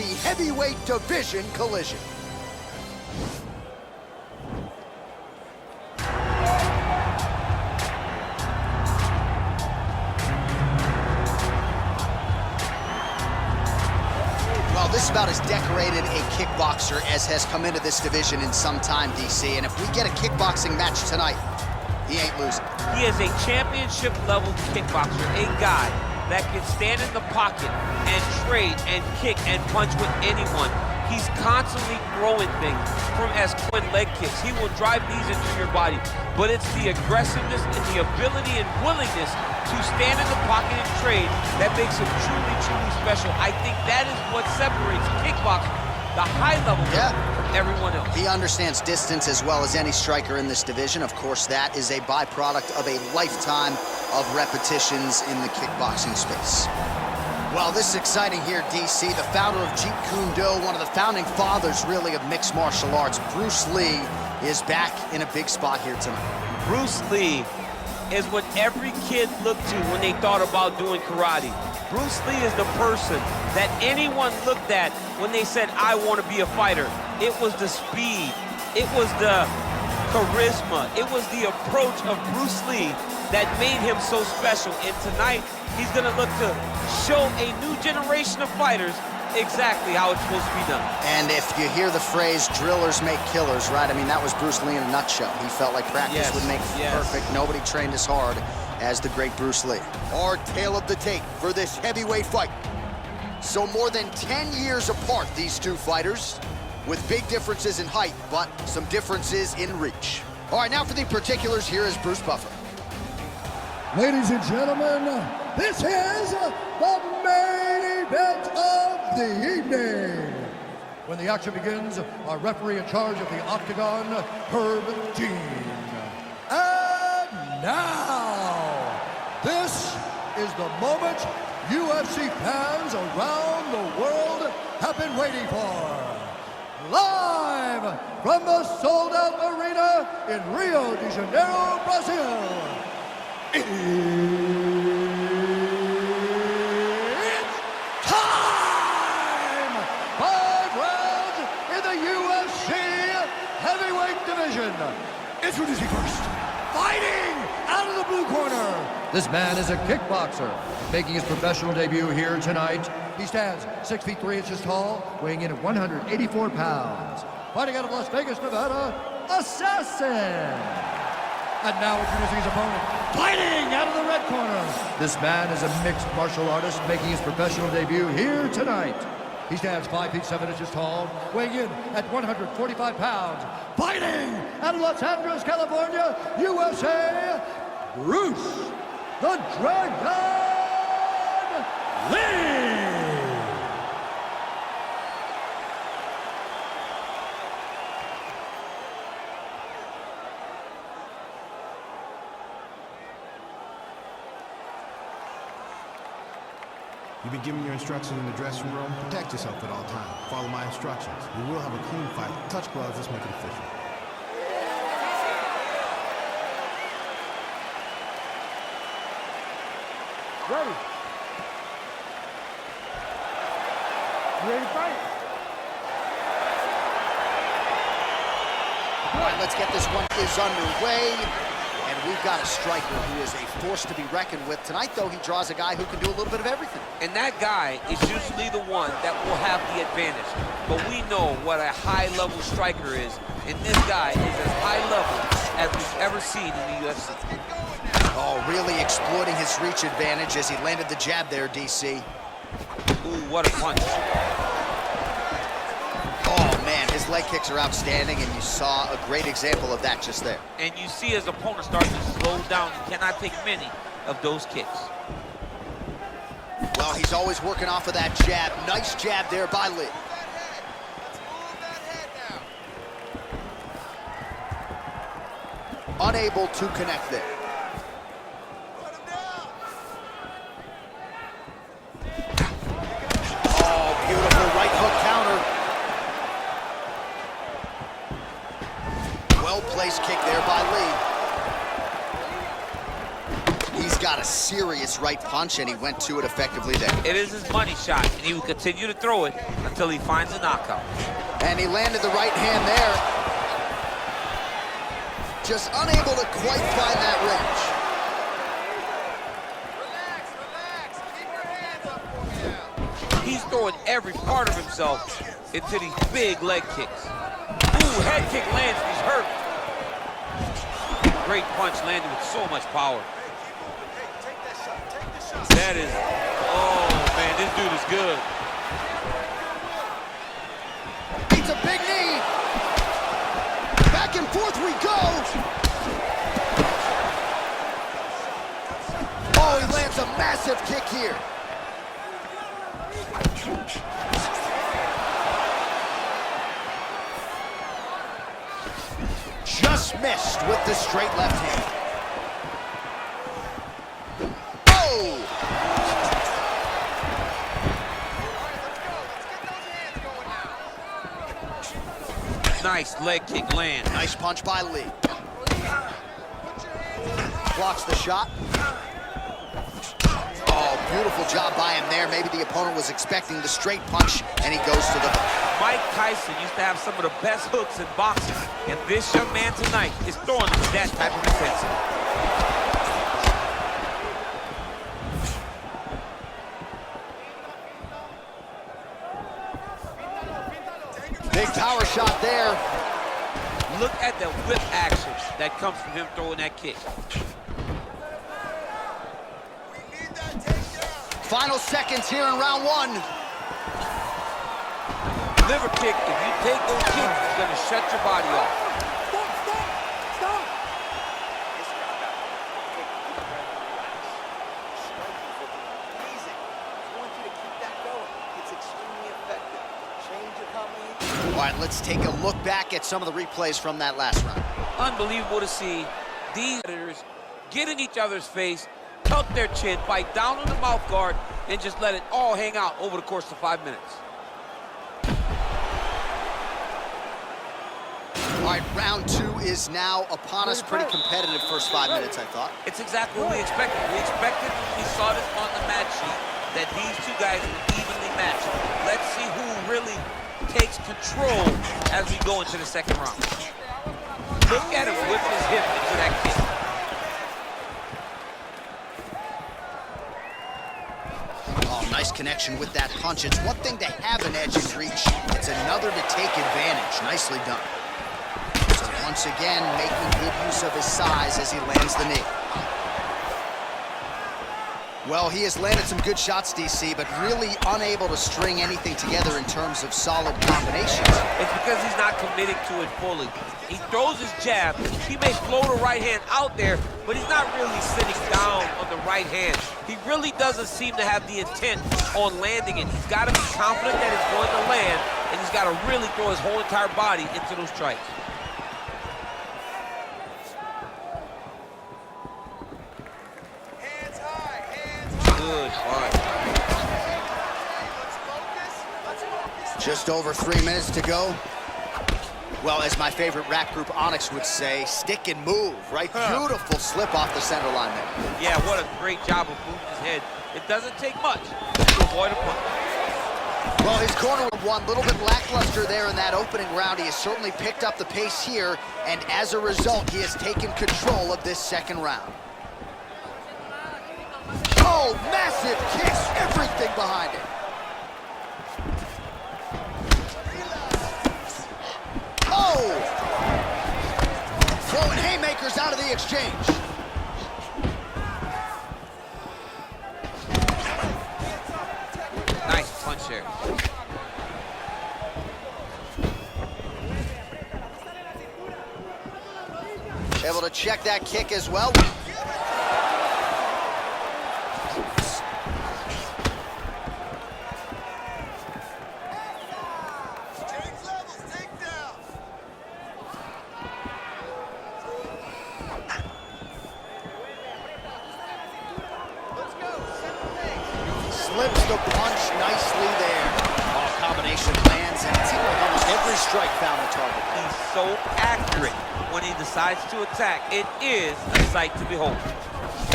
UFC heavyweight division collision. Well, this is about as decorated a kickboxer as has come into this division in some time, DC. And if we get a kickboxing match tonight, he ain't losing. He is a championship-level kickboxer, a guy that can stand in the pocket and trade and kick and punch with anyone. He's constantly throwing things from as twin leg kicks. He will drive these into your body, but it's the aggressiveness and the ability and willingness to stand in the pocket and trade that makes him truly, truly special. I think that is what separates kickboxing, the high level, from everyone else. He understands distance as well as any striker in this division. Of course, that is a byproduct of a lifetime of repetitions in the kickboxing space. Well, this is exciting here, DC. The founder of Jeet Kune Do, one of the founding fathers, really, of mixed martial arts, Bruce Lee, is back in a big spot here tonight. Bruce Lee is what every kid looked to when they thought about doing karate. Bruce Lee is the person that anyone looked at when they said, I want to be a fighter. It was the speed, it was the charisma, it was the approach of Bruce Lee that made him so special. And tonight, he's gonna look to show a new generation of fighters exactly how it's supposed to be done. And if you hear the phrase, drillers make killers, right? I mean, that was Bruce Lee in a nutshell. He felt like practice would make perfect. Nobody trained as hard as the great Bruce Lee. Our tale of the tape for this heavyweight fight. So more than 10 years apart, these two fighters, with big differences in height, but some differences in reach. All right, now for the particulars, here is Bruce Buffer. Ladies and gentlemen, this is the main event of the evening. When the action begins, our referee in charge of the OCTAGON, Herb Dean. And now, this is the moment UFC fans around the world have been waiting for. Live from the sold-out arena in Rio de Janeiro, Brazil. It's time! 5 rounds in the UFC heavyweight division. Introducing first, fighting out of the blue corner. This man is a kickboxer, making his professional debut here tonight. He stands 6 feet 3 inches tall, weighing in at 184 pounds. Fighting out of Las Vegas, Nevada, Assassin. And now introducing his opponent, fighting out of the red corner. This man is a mixed martial artist making his professional debut here tonight. He stands 5 feet 7 inches tall, weighing in at 145 pounds. Fighting out of Los Angeles, California, USA, Bruce the Dragon Lee. You've been given your instructions in the dressing room. Protect yourself at all times. Follow my instructions. We will have a clean fight. Touch gloves. Let's make it official. Ready. You ready to fight? All right, let's get this one is underway. And we've got a striker who is a force to be reckoned with. Tonight, though, he draws a guy who can do a little bit of everything. And that guy is usually the one that will have the advantage. But we know what a high-level striker is, and this guy is as high-level as we've ever seen in the UFC. Oh, really exploiting his reach advantage as he landed the jab there, DC. Ooh, what a punch. Oh, man, his leg kicks are outstanding, and you saw a great example of that just there. And you see his opponent start to slow down. He cannot take many of those kicks. Well, he's always working off of that jab. Nice jab there by Lee. Unable to connect there. Oh, beautiful right hook counter. Well-placed kick there by Lee. He's got a serious right punch, and he went to it effectively there. It is his money shot, and he will continue to throw it until he finds a knockout. And he landed the right hand there. Just unable to quite find that range. He's throwing every part of himself into these big leg kicks. Ooh, head kick lands, he's hurt. Great punch landed with so much power. That is, oh man, this dude is good. It's a big knee. Back and forth we go. Oh, he lands a massive kick here. Just missed with the straight left hand. Oh! Nice leg kick land. Nice punch by Lee. Blocks the shot. Oh, beautiful job by him there. Maybe the opponent was expecting the straight punch, and he goes to the... Mike Tyson used to have some of the best hooks in boxing, and this young man tonight is throwing with that type of intensity. Big power shot there. Look at the whip action that comes from him throwing that kick. Final seconds here in round one. Liver kick, if you take those kicks, it's gonna shut your body off. Stop! All right, let's take a look back at some of the replays from that last round. Unbelievable to see these competitors get in each other's face, tuck their chin, bite down on the mouth guard, and just let it all hang out over the course of 5 minutes. All right, round two is now upon us. Pretty competitive first 5 minutes, I thought. It's exactly what we expected. We expected when we saw this on the match sheet that these two guys would evenly match. Let's see who really takes control as we go into the second round. Look at him whip his hip into that kick. Oh, nice connection with that punch. It's one thing to have an edge in reach. It's another to take advantage. Nicely done. So once again, making good use of his size as he lands the knee. Well, he has landed some good shots, DC, but really unable to string anything together in terms of solid combinations. It's because he's not committing to it fully. He throws his jab. He may float a right hand out there, but he's not really sitting down on the right hand. He really doesn't seem to have the intent on landing it. He's got to be confident that it's going to land, and he's got to really throw his whole entire body into those strikes. Good punch. Just over 3 minutes to go. Well, as my favorite rap group Onyx would say, stick and move, right? Beautiful slip off the center line there. Yeah, what a great job of moving his head. It doesn't take much to avoid a punch. Well, his corner one, a little bit lackluster there in that opening round. He has certainly picked up the pace here, and as a result, he has taken control of this second round. Oh, massive kicks, everything behind it. Oh! Throwing haymakers out of the exchange. Nice punch there. Able to check that kick as well. Slips the punch nicely there. Oh, combination lands, and it seemed like almost Every strike found the target. He's so accurate when he decides to attack. It is a sight to behold.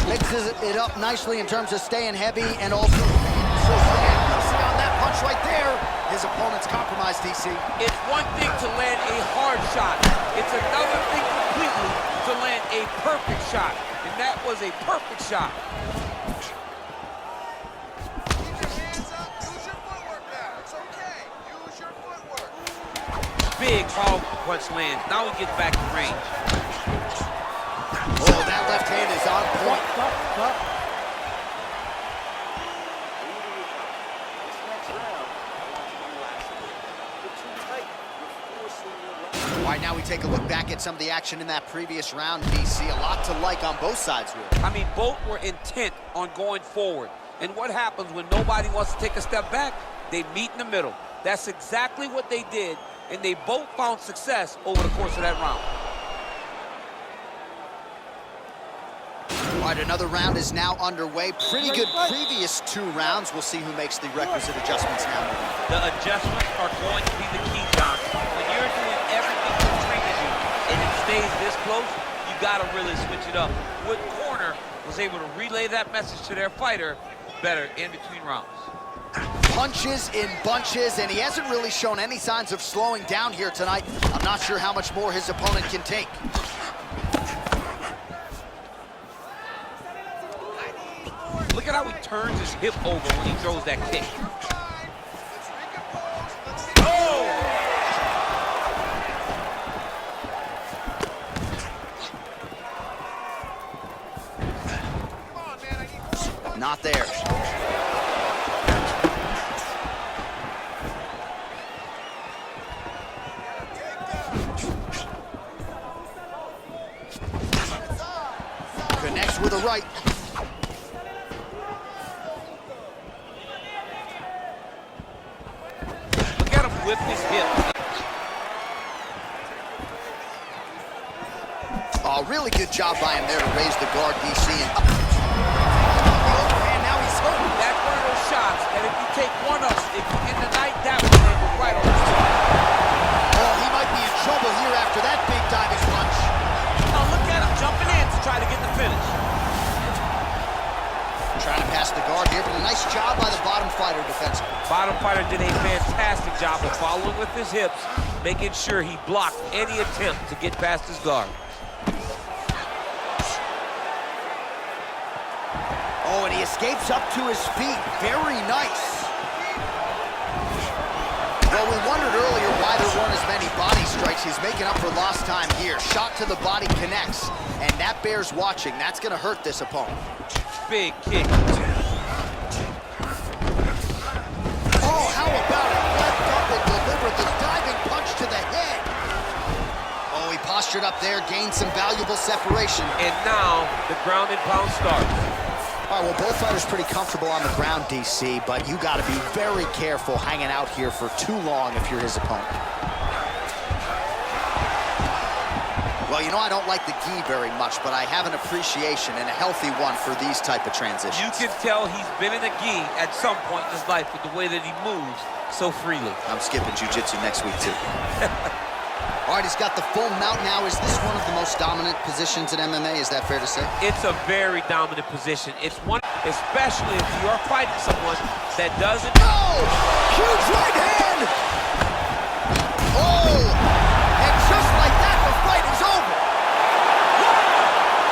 Mixes it up nicely in terms of staying heavy and also stand. See on that punch right there, his opponent's compromised, DC. It's one thing to land a hard shot. It's another thing completely to land a perfect shot. And that was a perfect shot. Big powerful punch lands. Now he gets back in range. Oh, that left hand is on point. All right, now we take a look back at some of the action in that previous round, DC. A lot to like on both sides, really. I mean, both were intent on going forward. And what happens when nobody wants to take a step back? They meet in the middle. That's exactly what they did, and they both found success over the course of that round. All right, another round is now underway. Pretty good previous 2 rounds. We'll see who makes the requisite adjustments now. The adjustments are going to be the key, John. When you're doing everything the trainer do and it stays this close, you got to really switch it up. Wood Corner was able to relay that message to their fighter better in between rounds. Punches in bunches, and he hasn't really shown any signs of slowing down here tonight. I'm not sure how much more his opponent can take. Look at how he turns his hip over when he throws that kick. Oh! Not there. Connects with a right. Look at him whip his hip. Oh, really good job by him there to raise the guard, DC. And now he's hurt. That's one of those shots that if you take one of them, if you end the night, that one will go right on his top. Oh, he might be in trouble here after that big diving punch. Now look at him jumping in to try to get the finish. Trying to pass the guard here, but a nice job by the bottom fighter defensively. Bottom fighter did a fantastic job of following with his hips, making sure he blocked any attempt to get past his guard. Oh, and he escapes up to his feet. Very nice. Well, we wondered earlier why there weren't as many body strikes. He's making up for lost time here. Shot to the body connects, and that bears watching. That's going to hurt this opponent. Big kick. Oh, how about it? Left up and delivered the diving punch to the head. Oh, he postured up there, gained some valuable separation. And now the ground and pound starts. All right, well, both fighters pretty comfortable on the ground, DC, but you got to be very careful hanging out here for too long if you're his opponent. Well, you know, I don't like the gi very much, but I have an appreciation and a healthy one for these type of transitions. You can tell he's been in a gi at some point in his life with the way that he moves so freely. I'm skipping jiu-jitsu next week, too. All right, he's got the full mount now. Is this one of the most dominant positions in MMA? Is that fair to say? It's a very dominant position. It's one, especially if you are fighting someone that doesn't... Oh! Huge right hand! Oh! And just like that, the fight is over.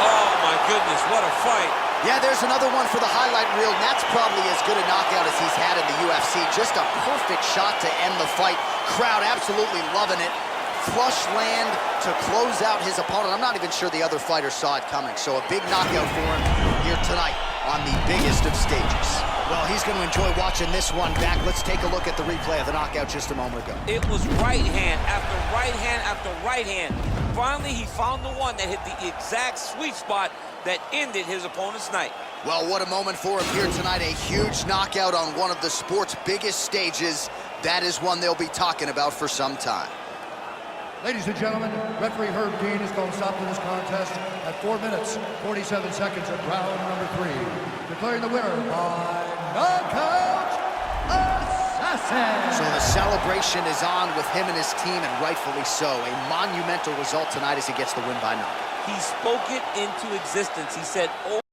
Oh, my goodness, what a fight. Yeah, there's another one for the highlight reel, and that's probably as good a knockout as he's had in the UFC. Just a perfect shot to end the fight. Crowd absolutely loving it. Flush land to close out his opponent. I'm not even sure the other fighter saw it coming. So a big knockout for him here tonight on the biggest of stages. Well, he's going to enjoy watching this one back. Let's take a look at the replay of the knockout just a moment ago. It was right hand after right hand after right hand. Finally, he found the one that hit the exact sweet spot that ended his opponent's night. Well, what a moment for him here tonight. A huge knockout on one of the sport's biggest stages. That is one they'll be talking about for some time. Ladies and gentlemen, referee Herb Dean is going to stop to this contest at 4 minutes, 47 seconds of round number 3. Declaring the winner by knockout assassination. classic. So the celebration is on with him and his team, and rightfully so. A monumental result tonight as he gets the win by knockout. He spoke it into existence. He said, oh.